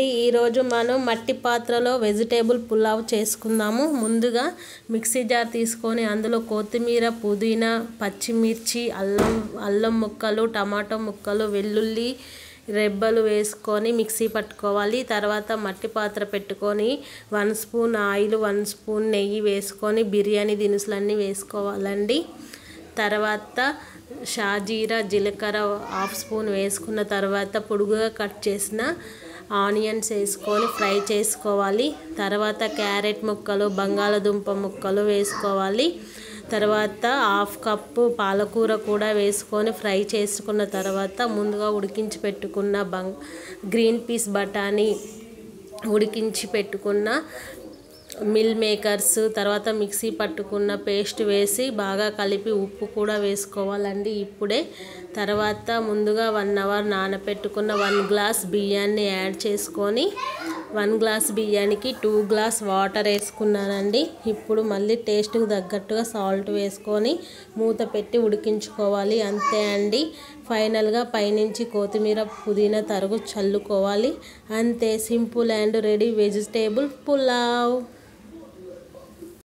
అండి ఈరోజు మనం మట్టి పాత్రలో వెజిటేబుల్ పులావ్ చేసుకుందాము। ముందుగా మిక్సీ జార్ తీసుకొని అందులో కొత్తిమీర, పుదీనా, పచ్చిమిర్చి, అల్లం ముక్కలు, టమాటో ముక్కలు, వెల్లుల్లి రెబ్బలు వేసుకొని మిక్సీ పట్టుకోవాలి। తర్వాత మట్టి పాత్ర పెట్టుకొని 1 స్పూన్ ఆయిల్, 1 స్పూన్ నెయ్యి వేసుకొని బిర్యానీ దినుసులన్నీ వేసుకోవాలండి। తర్వాత షాజీరా, జీలకర్ర 1/2 స్పూన్ వేసుకున్న తర్వాత పొడుగుగా కట్ చేసిన ఆనియన్స్ వేసుకొని ఫ్రై చేసుకోవాలి। తర్వాత క్యారెట్ ముక్కలు, బంగాళదుంప ముక్కలు వేసుకోవాలి। తర్వాత 1/2 కప్పు పాలకూర కూడా వేసుకొని ఫ్రై చేసుకున్న తర్వాత ముందుగా ఉడికించి పెట్టుకున్న గ్రీన్ పీస్ బఠానీ, ఉడికించి పెట్టుకున్న మిల్ మేకర్స్, తర్వాత మిక్సీ పట్టుకున్న పేస్ట్ వేసి బాగా కలిపి ఉప్పు కూడా వేసుకోవాలండి ఇప్పుడే। తర్వాత ముందుగా 1 అవర్ నానబెట్టుకున్న 1 గ్లాస్ బియ్యాన్ని యాడ్ చేసుకొని 1 గ్లాస్ బియ్యానికి 2 గ్లాస్ వాటర్ వేసుకున్నానండి। ఇప్పుడు మళ్ళీ టేస్ట్కి తగ్గట్టుగా సాల్ట్ వేసుకొని మూత పెట్టి ఉడికించుకోవాలి, అంతే అండి। ఫైనల్గా పైనుంచి కొత్తిమీర, పుదీనా తరుగు చల్లుకోవాలి, అంతే। Simple and ready vegetable pulao.